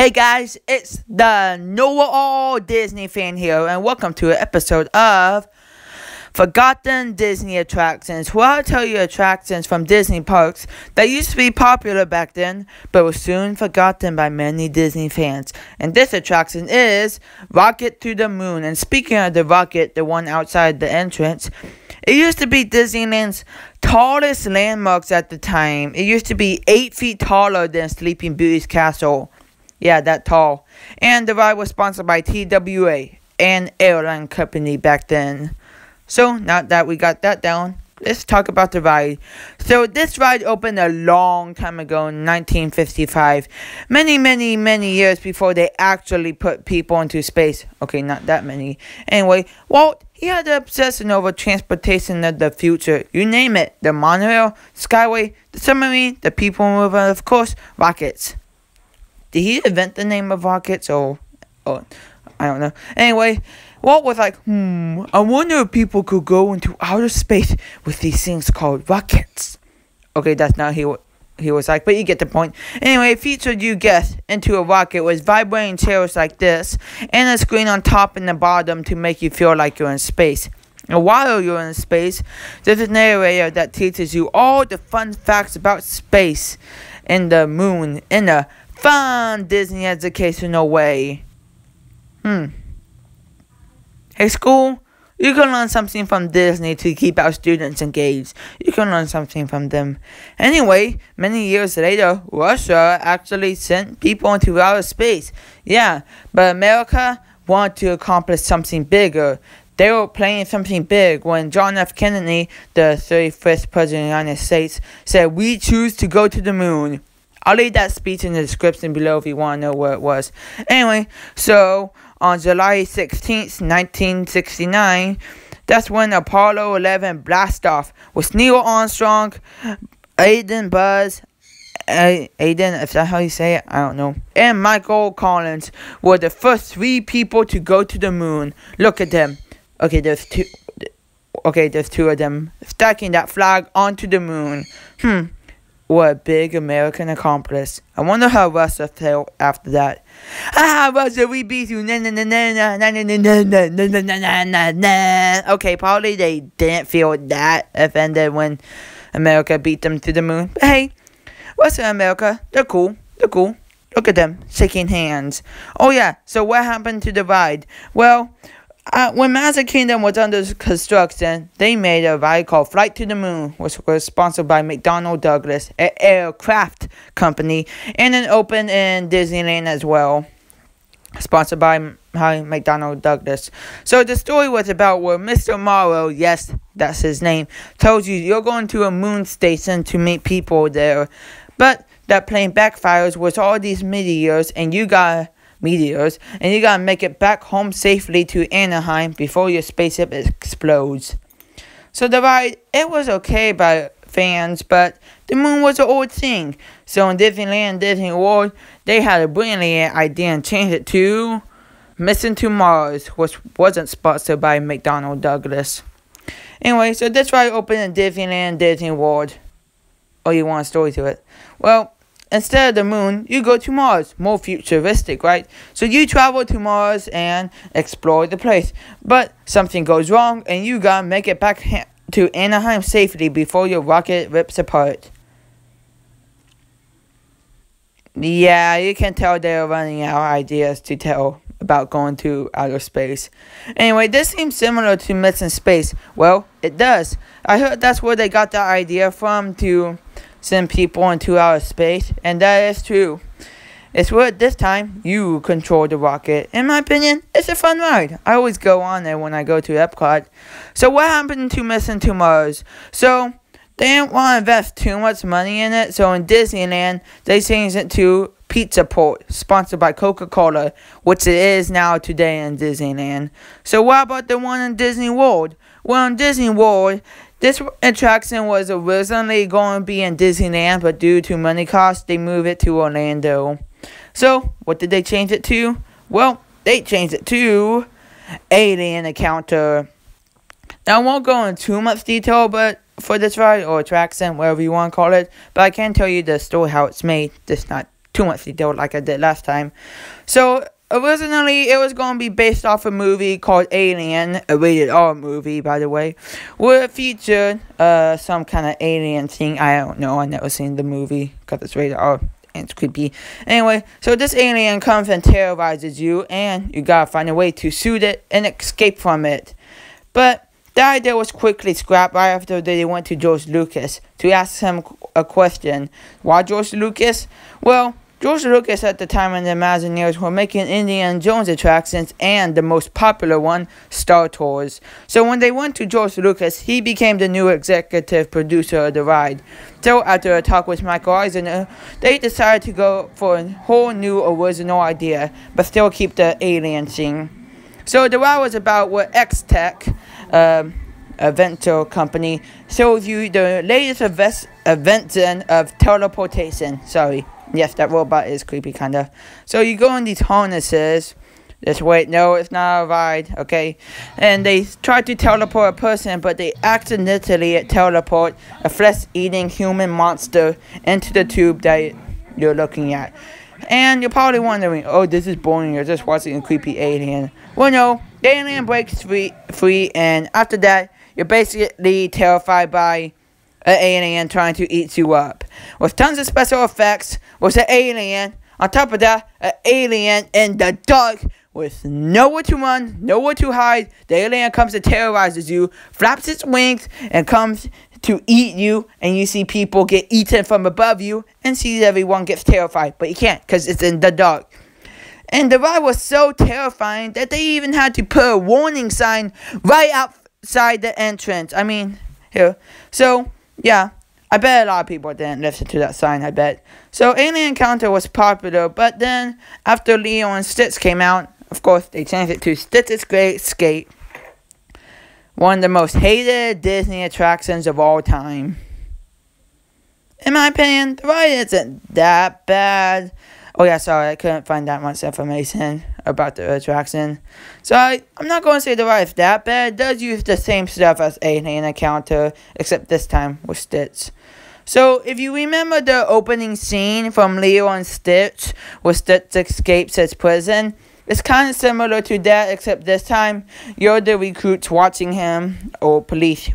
Hey guys, it's the know-it-all Disney fan here, and welcome to an episode of Forgotten Disney Attractions, where I'll tell you attractions from Disney parks that used to be popular back then, but were soon forgotten by many Disney fans. And this attraction is Rocket to the Moon. And speaking of the rocket, the one outside the entrance, it used to be Disneyland's tallest landmarks at the time. It used to be 8 feet taller than Sleeping Beauty's castle. Yeah, that tall. And the ride was sponsored by TWA, an airline company back then. So, now that we got that down, let's talk about the ride. So, this ride opened a long time ago in 1955. Many years before they actually put people into space. Okay, not that many. Anyway, Walt, he had an obsession over transportation of the future. You name it. The monorail, skyway, the submarine, the people mover, and of course, rockets. Did he invent the name of rockets, or I don't know. Anyway, Walt was like, I wonder if people could go into outer space with these things called rockets. Okay, that's not he was like, but you get the point. Anyway, it featured, you guessed, into a rocket with vibrating chairs like this, and a screen on top and the bottom to make you feel like you're in space. And while you're in space, there's a narrator that teaches you all the fun facts about space and the moon in a fun Disney educational way. Hey school, you can learn something from Disney to keep our students engaged. You can learn something from them. Anyway, many years later, Russia actually sent people into outer space. Yeah, but America wanted to accomplish something bigger. They were planning something big when John F. Kennedy, the 35th President of the United States, said, "We choose to go to the moon." I'll leave that speech in the description below if you want to know where it was. Anyway, so on July 16th, 1969, that's when Apollo 11 blasted off with Neil Armstrong, Aiden Buzz, Aiden, is that how you say it? I don't know. And Michael Collins were the first 3 people to go to the moon. Look at them. Okay, there's two of them stacking that flag onto the moon. What a big American accomplice. I wonder how Russia felt after that. Russia, we beat you. Okay, probably they didn't feel that offended when America beat them to the moon. But hey, Russia and America, they're cool. Look at them, shaking hands. Oh yeah, so what happened to the ride? Well, when Magic Kingdom was under construction, they made a ride called Flight to the Moon, which was sponsored by McDonnell Douglas, an aircraft company, and then opened in Disneyland as well, sponsored by McDonnell Douglas. So the story was about where Mr. Morrow, yes, that's his name, told you you're going to a moon station to meet people there, but that plane backfires with all these meteors, and you gotta make it back home safely to Anaheim before your spaceship explodes. So the ride, it was okay by fans, but the moon was an old thing. So in Disneyland, Disney World, they had a brilliant idea and changed it to Mission to Mars, which wasn't sponsored by McDonnell Douglas. Anyway, so this ride opened in Disneyland, Disney World. Oh, you want a story to it? Well, instead of the moon, you go to Mars. More futuristic, right? So you travel to Mars and explore the place. But something goes wrong and you gotta make it back to Anaheim safely before your rocket rips apart. Yeah, you can tell they're running out of ideas to tell about going to outer space. Anyway, this seems similar to Mission Space. Well, it does. I heard that's where they got the idea from to send people into outer space, and that is true. It's where this time you control the rocket. In my opinion, it's a fun ride. I always go on there when I go to Epcot. So what happened to Mission to Mars? So they didn't want to invest too much money in it, so in Disneyland they changed it to Pizza Port, sponsored by Coca-Cola, which it is now today in Disneyland. So what about the one in Disney World? Well, in Disney World, this attraction was originally going to be in Disneyland, but due to money costs, they moved it to Orlando. So, what did they change it to? Well, they changed it to Alien Encounter. Now, I won't go into too much detail but for this ride, or attraction, whatever you want to call it, but I can tell you the story how it's made, just not too much detail like I did last time. So originally, it was going to be based off a movie called Alien, a rated R movie, by the way, where it featured some kind of alien thing. I don't know. I never seen the movie because it's rated R and it's creepy. Anyway, so this alien comes and terrorizes you, and you gotta find a way to shoot it and escape from it. But the idea was quickly scrapped right after they went to George Lucas to ask him a question. Why George Lucas? Well, George Lucas at the time and the Imagineers were making Indiana Jones attractions and the most popular one, Star Tours. So when they went to George Lucas, he became the new executive producer of the ride. So after a talk with Michael Eisner, they decided to go for a whole new original idea, but still keep the alien thing. So the ride was about what X-Tech, a venture company, shows you the latest invention of teleportation. Sorry. Yes, that robot is creepy, kind of. So you go in these harnesses. Just wait, no, it's not a ride, okay? And they try to teleport a person, but they accidentally teleport a flesh-eating human monster into the tube that you're looking at. And you're probably wondering, oh, this is boring, you're just watching a creepy alien. Well, no, the alien breaks free, and after that, you're basically terrified by an alien trying to eat you up. With tons of special effects, with an alien, on top of that, an alien in the dark, with nowhere to run, nowhere to hide. The alien comes and terrorizes you, flaps its wings, and comes to eat you, and you see people get eaten from above you, and sees everyone gets terrified, but you can't, because it's in the dark. And the ride was so terrifying that they even had to put a warning sign right outside the entrance. I mean, here. So, yeah, I bet a lot of people didn't listen to that sign, I bet. So, Alien Encounter was popular, but then, after Lilo and Stitch came out, of course, they changed it to Stitch's Great Escape. One of the most hated Disney attractions of all time. In my opinion, the ride isn't that bad. Oh yeah, sorry, I couldn't find that much information about the attraction. So I'm not going to say the ride is that bad. It does use the same stuff as Alien Encounter, except this time with Stitch. So if you remember the opening scene from Lilo and Stitch, where Stitch escapes his prison, it's kind of similar to that, except this time you're the recruits watching him, or police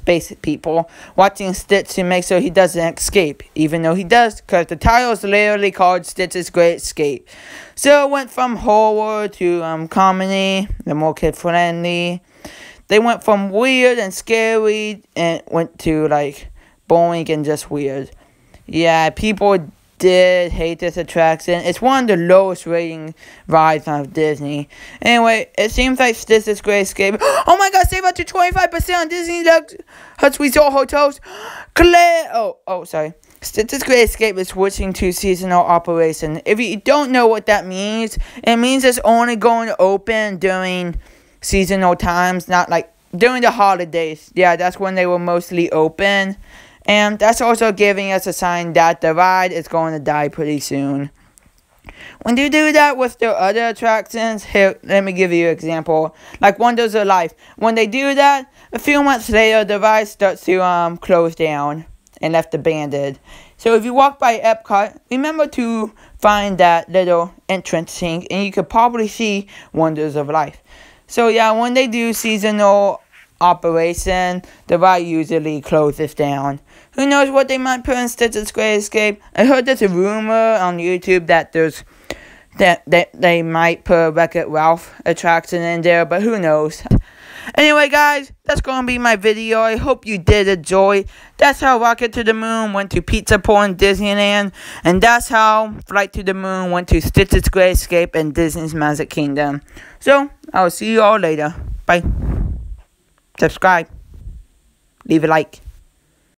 basic people, watching Stitch to make sure he doesn't escape, even though he does, because the title is literally called Stitch's Great Escape. So it went from horror to comedy, the more kid-friendly. They went from weird and scary, and went to, like, boring and just weird. Yeah, people did hate this attraction. It's one of the lowest rating rides of Disney. Anyway, it seems like Stitch's Great Escape. Oh my god, save up to 25% on Disney Hutch Resort hotels. Sorry. Stitch's Great Escape is switching to seasonal operation. If you don't know what that means, it means it's only going to open during seasonal times, not like during the holidays. Yeah, that's when they were mostly open. And that's also giving us a sign that the ride is going to die pretty soon. When you do that with the other attractions, here, let me give you an example. Like Wonders of Life. When they do that, a few months later, the ride starts to close down and left abandoned. So if you walk by Epcot, remember to find that little entrance thing, and you could probably see Wonders of Life. So yeah, when they do seasonal operation, the ride usually closes down. Who knows what they might put in Stitch's Great Escape? I heard there's a rumor on YouTube that they might put a Wreck-It Ralph attraction in there, but who knows? Anyway, guys, that's gonna be my video. I hope you did enjoy. That's how Rocket to the Moon went to Pizza Porn Disneyland, and that's how Flight to the Moon went to Stitch's Great Escape and Disney's Magic Kingdom. So, I'll see you all later. Bye. Subscribe. Leave a like.